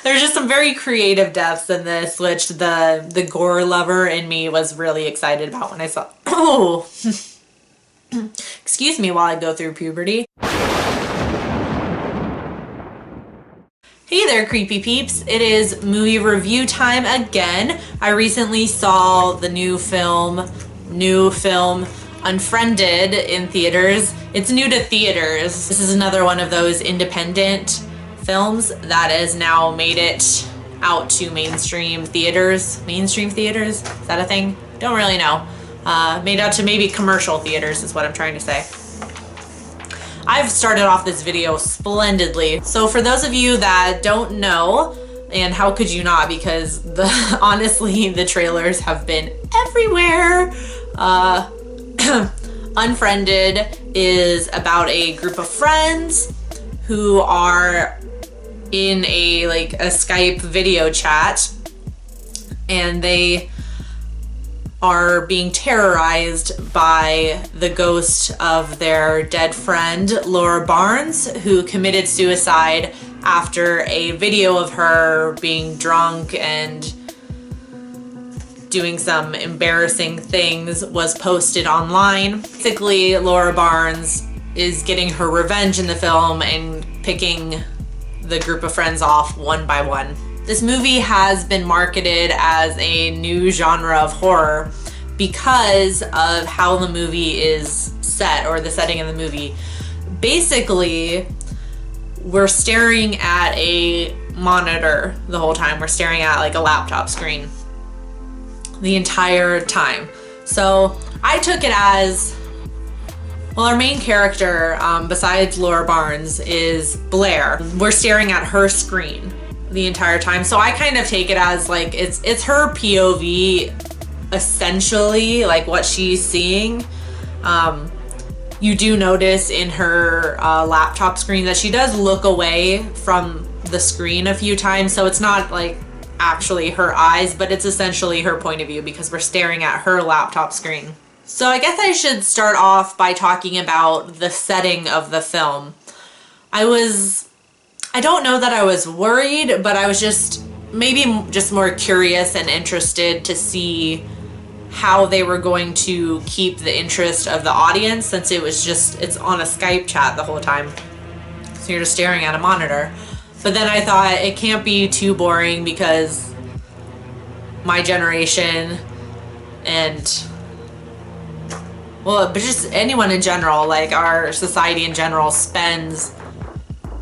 There's just some very creative deaths in this, which the gore lover in me was really excited about when I saw. Oh, excuse me while I go through puberty. Hey there, creepy peeps. It is movie review time again. I recently saw the new film, Unfriended in theaters. It's new to theaters. This is another one of those independent films that has now made it out to mainstream theaters. Mainstream theaters? Is that a thing? Don't really know. Made out to maybe commercial theaters is what I'm trying to say. I've started off this video splendidly. So for those of you that don't know, and how could you not, because honestly, the trailers have been everywhere. Unfriended is about a group of friends who are in a Skype video chat, and they are being terrorized by the ghost of their dead friend, Laura Barnes, who committed suicide after a video of her being drunk and doing some embarrassing things was posted online. Basically, Laura Barnes is getting her revenge in the film and picking the group of friends off one by one. This movie has been marketed as a new genre of horror because of how the movie is set, or the setting of the movie. Basically, we're staring at a monitor the whole time. We're staring at like a laptop screen the entire time. So I took it as, well, our main character, besides Laura Barnes, is Blair. We're staring at her screen the entire time. So I kind of take it as like it's her POV, essentially, like what she's seeing. You do notice in her laptop screen that she does look away from the screen a few times. So it's not like actually her eyes, but it's essentially her point of view because we're staring at her laptop screen. So I guess I should start off by talking about the setting of the film. I don't know that I was worried, but I was just more curious and interested to see how they were going to keep the interest of the audience, since it's on a Skype chat the whole time. So you're just staring at a monitor. But then I thought it can't be too boring because my generation and, well, but just anyone in general, like our society in general, spends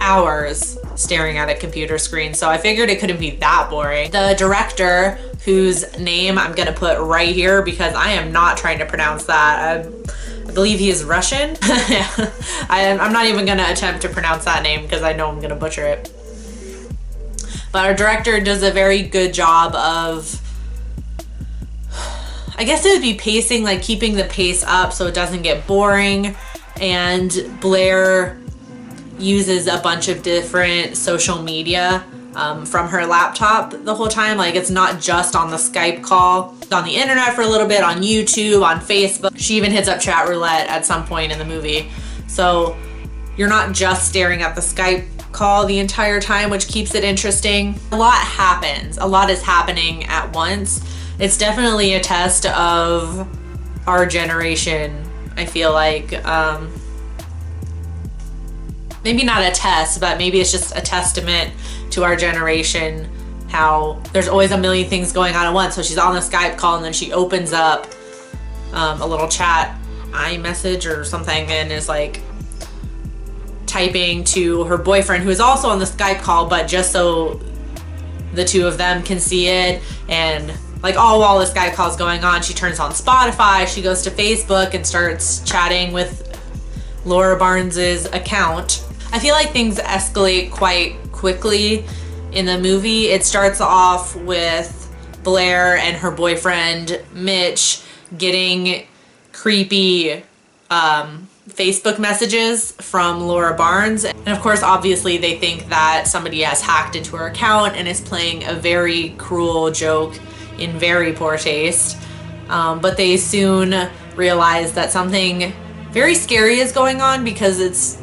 hours staring at a computer screen. So I figured it couldn't be that boring. The director, whose name I'm gonna put right here because I am not trying to pronounce that. I believe he is Russian. I'm not even gonna attempt to pronounce that name because I know I'm gonna butcher it. But our director does a very good job of, I guess it would be pacing, like keeping the pace up so it doesn't get boring. And Blair uses a bunch of different social media from her laptop the whole time. Like, it's not just on the Skype call. It's on the internet for a little bit, on YouTube, on Facebook. She even hits up chat roulette at some point in the movie. So you're not just staring at the Skype call the entire time, which keeps it interesting. A lot happens. A lot is happening at once. It's definitely a test of our generation, I feel like. Maybe not a test, but maybe it's just a testament to our generation, how there's always a million things going on at once. So she's on the Skype call and then she opens up a little chat iMessage or something and is like typing to her boyfriend, who is also on the Skype call, but just so the two of them can see it. And like all while the Skype call is going on, she turns on Spotify, she goes to Facebook and starts chatting with Laura Barnes's account. I feel like things escalate quite quickly in the movie. It starts off with Blair and her boyfriend Mitch getting creepy Facebook messages from Laura Barnes. And of course, obviously, they think that somebody has hacked into her account and is playing a very cruel joke in very poor taste. But they soon realize that something very scary is going on, because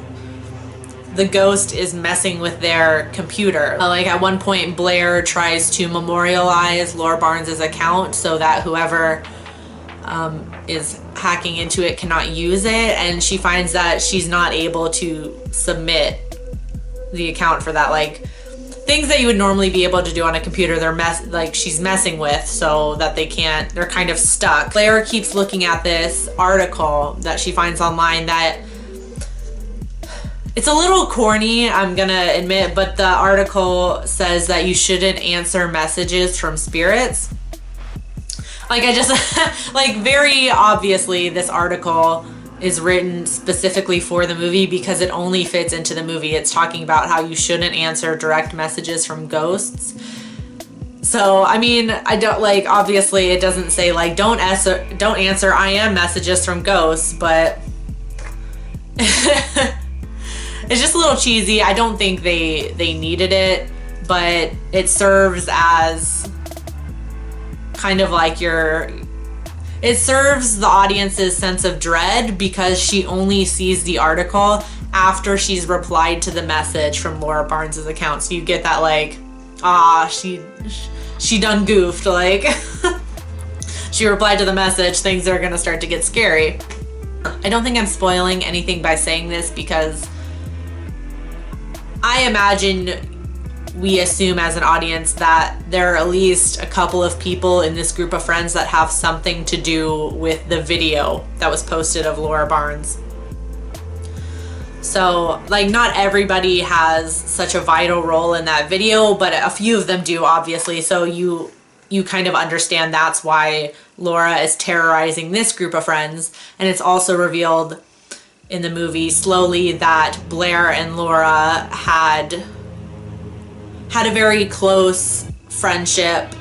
the ghost is messing with their computer. Like at one point, Blair tries to memorialize Laura Barnes's account so that whoever is hacking into it cannot use it, and she finds that she's not able to submit the account for that. Like things that you would normally be able to do on a computer, she's messing with so that they're kind of stuck. Blair keeps looking at this article that she finds online that it's a little corny, I'm gonna admit, but the article says that you shouldn't answer messages from spirits. Like I just, like very obviously this article is written specifically for the movie because it only fits into the movie. It's talking about how you shouldn't answer direct messages from ghosts. So, I mean, I don't, like, obviously it doesn't say like, don't answer IM messages from ghosts, but it's just a little cheesy. I don't think they needed it, but it serves as kind of like it serves the audience's sense of dread because she only sees the article after she's replied to the message from Laura Barnes's account. So you get that like, she done goofed, like she replied to the message, things are gonna start to get scary. I don't think I'm spoiling anything by saying this because I imagine we assume as an audience that there are at least a couple of people in this group of friends that have something to do with the video that was posted of Laura Barnes. So, like, not everybody has such a vital role in that video, but a few of them do, obviously. So you kind of understand that's why Laura is terrorizing this group of friends. And it's also revealed in the movie slowly that Blair and Laura had a very close friendship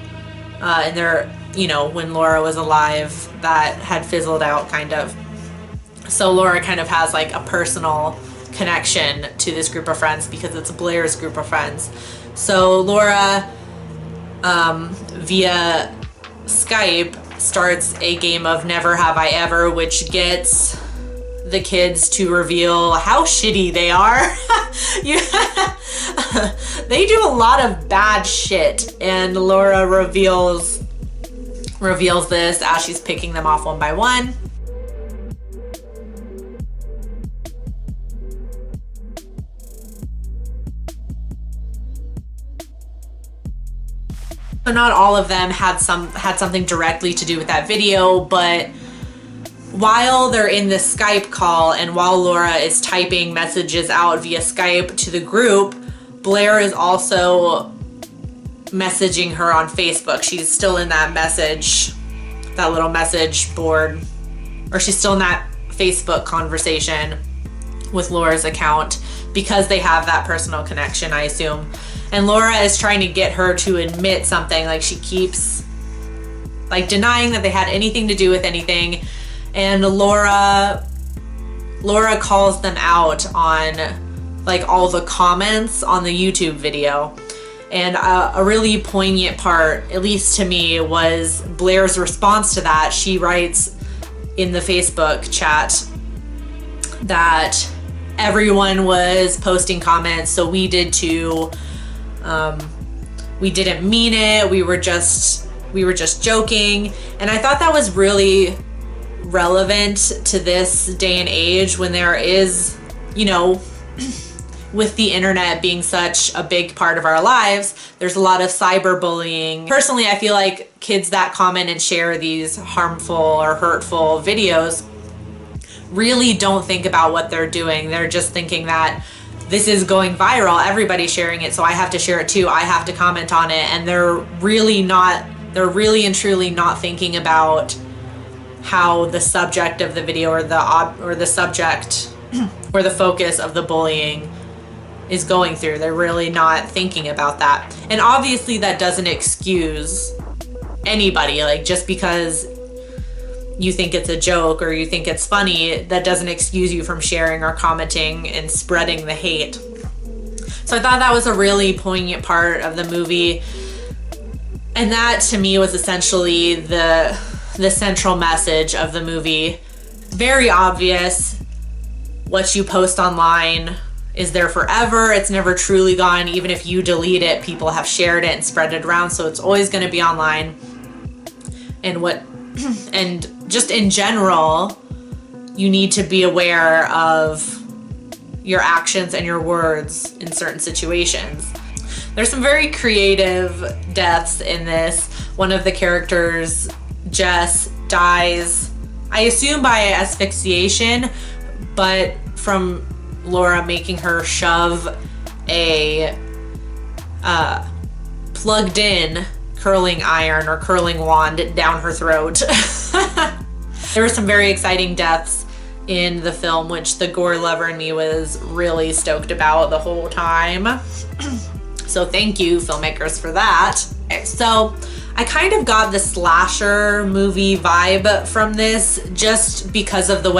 in their, when Laura was alive, that had fizzled out kind of. So Laura kind of has like a personal connection to this group of friends because it's Blair's group of friends. So Laura, via Skype, starts a game of Never Have I Ever, which gets the kids to reveal how shitty they are. They do a lot of bad shit, and Laura reveals this as she's picking them off one by one. So not all of them had something directly to do with that video, but while they're in the Skype call and while Laura is typing messages out via Skype to the group, Blair is also messaging her on Facebook. She's still in that little message board, or she's still in that Facebook conversation with Laura's account because they have that personal connection, I assume. And Laura is trying to get her to admit something. Like, she keeps like denying that they had anything to do with anything. And Laura calls them out on like all the comments on the YouTube video. And a really poignant part, at least to me, was Blair's response to that. She writes in the Facebook chat that everyone was posting comments, so we did too. We didn't mean it. We were just joking. And I thought that was really relevant to this day and age when there is, with the internet being such a big part of our lives, there's a lot of cyberbullying. Personally, I feel like kids that comment and share these harmful or hurtful videos really don't think about what they're doing. They're just thinking that this is going viral, everybody's sharing it, so I have to share it too, I have to comment on it. And they're really and truly not thinking about how the subject of the video or the subject or the focus of the bullying is going through. They're really not thinking about that. And obviously that doesn't excuse anybody. Like, just because you think it's a joke or you think it's funny, that doesn't excuse you from sharing or commenting and spreading the hate. So I thought that was a really poignant part of the movie. And that to me was essentially the central message of the movie. Very obvious. What you post online is there forever. It's never truly gone. Even if you delete it, people have shared it and spread it around, so it's always going to be online. And just in general, you need to be aware of your actions and your words in certain situations. There's some very creative deaths in this. One of the characters, Jess, dies, I assume by asphyxiation, but from Laura making her shove a plugged in curling iron or curling wand down her throat. There were some very exciting deaths in the film, which the gore lover in me was really stoked about the whole time. So thank you, filmmakers, for that. So I kind of got the slasher movie vibe from this just because of the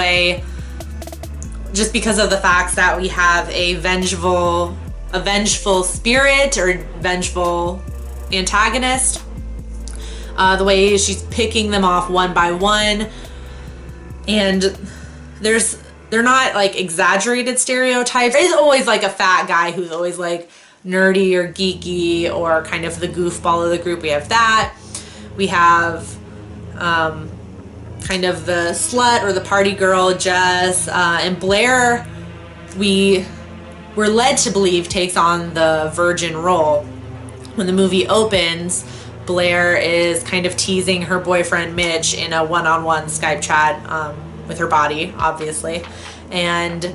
facts that we have a vengeful spirit or vengeful antagonist. The way she's picking them off one by one, and they're not like exaggerated stereotypes. There's always like a fat guy who's always like nerdy or geeky or kind of the goofball of the group. We have that. We have kind of the slut or the party girl, Jess, and Blair, we're led to believe takes on the virgin role. When the movie opens, Blair is kind of teasing her boyfriend Mitch in a one-on-one Skype chat with her body, obviously, and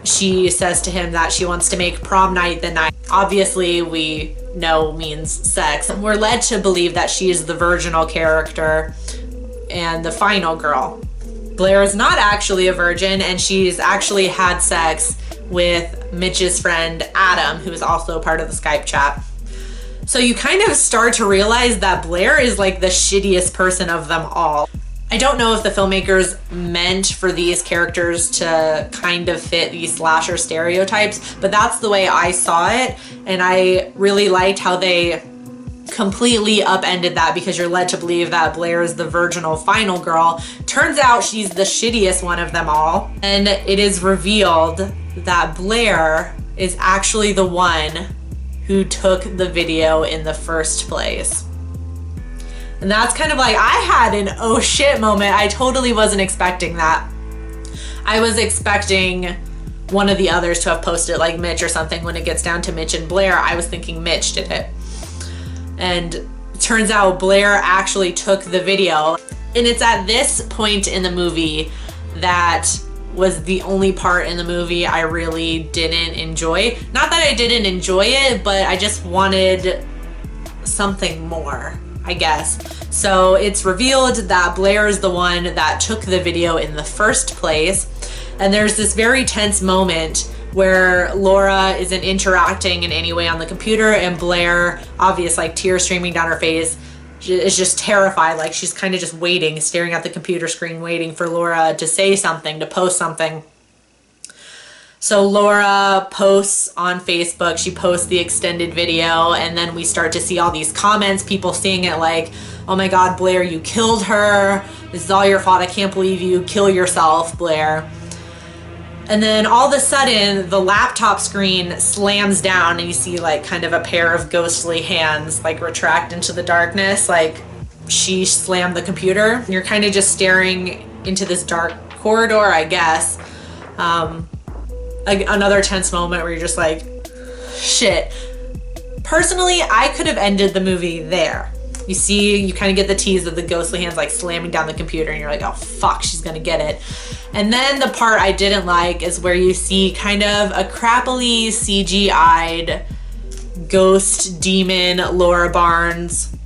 she says to him that she wants to make prom night the night. Obviously, we know means sex. We're led to believe that she is the virginal character and the final girl. Blair is not actually a virgin, and she's actually had sex with Mitch's friend Adam, who is also part of the Skype chat. So you kind of start to realize that Blair is like the shittiest person of them all. I don't know if the filmmakers meant for these characters to kind of fit these slasher stereotypes, but that's the way I saw it, and I really liked how they completely upended that, because you're led to believe that Blair is the virginal final girl. Turns out she's the shittiest one of them all, and it is revealed that Blair is actually the one who took the video in the first place. And that's kind of like, I had an oh shit moment. I totally wasn't expecting that. I was expecting one of the others to have posted, like Mitch or something. When it gets down to Mitch and Blair, I was thinking Mitch did it. And it turns out Blair actually took the video. And it's at this point in the movie that was the only part in the movie I really didn't enjoy. Not that I didn't enjoy it, but I just wanted something more, I guess. So it's revealed that Blair is the one that took the video in the first place. And there's this very tense moment where Laura isn't interacting in any way on the computer, and Blair, obvious, like tears streaming down her face, is just terrified. Like she's kind of just waiting, staring at the computer screen, waiting for Laura to say something, to post something. So Laura posts on Facebook, she posts the extended video, and then we start to see all these comments, people seeing it like, oh my God, Blair, you killed her. This is all your fault. I can't believe you. Kill yourself, Blair. And then all of a sudden, the laptop screen slams down and you see like kind of a pair of ghostly hands like retract into the darkness, like she slammed the computer. And you're kind of just staring into this dark corridor, I guess. Another tense moment where you're just like, shit. Personally, I could have ended the movie there. You kind of get the tease of the ghostly hands like slamming down the computer, and you're like, oh fuck, she's gonna get it. And then the part I didn't like is where you see kind of a crappily CGI'd ghost demon Laura Barnes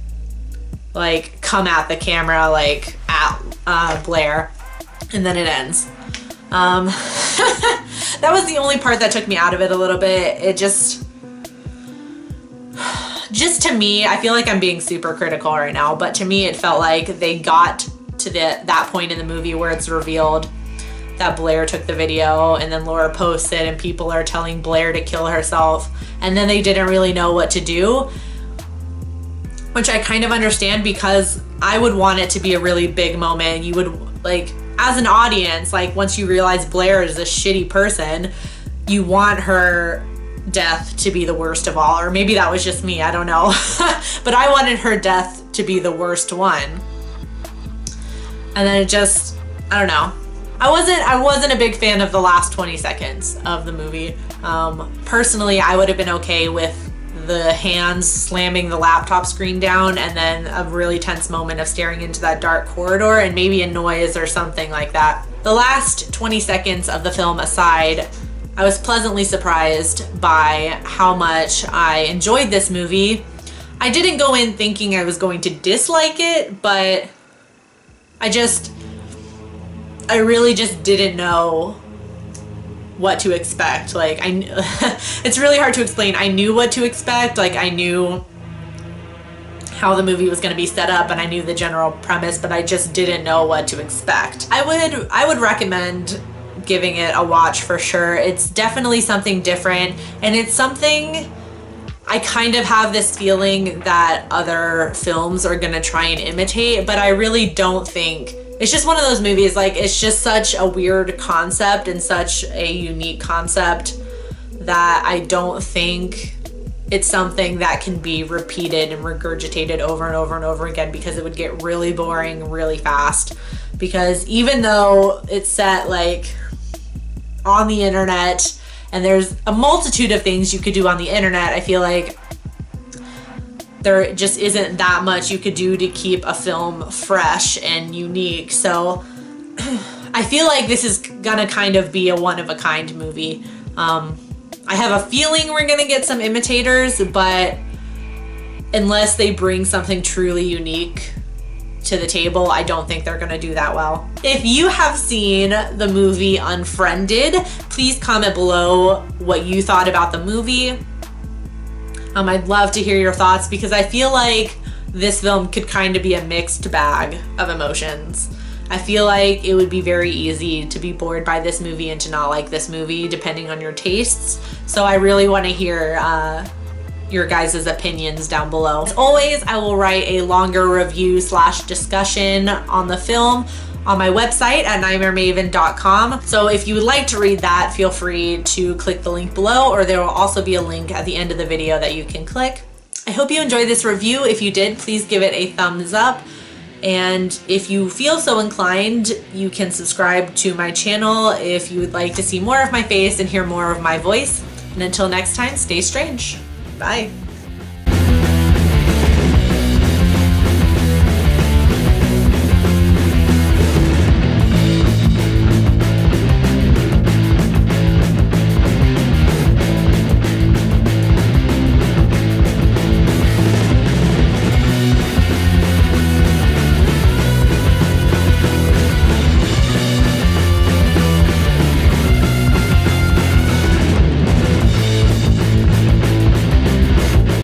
like come at the camera, like at Blair, and then it ends. That was the only part that took me out of it a little bit. It just to me, I feel like I'm being super critical right now, but to me it felt like they got to that point in the movie where it's revealed that Blair took the video, and then Laura posts it and people are telling Blair to kill herself, and then they didn't really know what to do, which I kind of understand, because I would want it to be a really big moment. You would, like, as an audience, like once you realize Blair is a shitty person, you want her death to be the worst of all, or maybe that was just me, I don't know. But I wanted her death to be the worst one. And then it just, I don't know. I wasn't a big fan of the last 20 seconds of the movie. Personally, I would have been okay with the hands slamming the laptop screen down and then a really tense moment of staring into that dark corridor and maybe a noise or something like that. The last 20 seconds of the film aside, I was pleasantly surprised by how much I enjoyed this movie. I didn't go in thinking I was going to dislike it, but I really just didn't know what to expect. Like, it's really hard to explain. I knew what to expect. Like, I knew how the movie was going to be set up and I knew the general premise, but I just didn't know what to expect. I would recommend giving it a watch for sure. It's definitely something different, and it's something I kind of have this feeling that other films are going to try and imitate, but I really don't think. It's just one of those movies, like, it's just such a weird concept and such a unique concept that I don't think it's something that can be repeated and regurgitated over and over and over again, because it would get really boring really fast. Because even though it's set like on the internet and there's a multitude of things you could do on the internet, I feel like there just isn't that much you could do to keep a film fresh and unique. So I feel like this is gonna kind of be a one-of-a-kind movie. I have a feeling we're gonna get some imitators, but unless they bring something truly unique to the table, I don't think they're gonna do that well. If you have seen the movie Unfriended, please comment below what you thought about the movie. I'd love to hear your thoughts, because I feel like this film could kind of be a mixed bag of emotions. I feel like it would be very easy to be bored by this movie and to not like this movie, depending on your tastes. So I really want to hear your guys' opinions down below. As always, I will write a longer review / discussion on the film on my website at NightmareMaven.com. So if you would like to read that, feel free to click the link below, or there will also be a link at the end of the video that you can click. I hope you enjoyed this review. If you did, please give it a thumbs up. And if you feel so inclined, you can subscribe to my channel if you would like to see more of my face and hear more of my voice. And until next time, stay strange. Bye.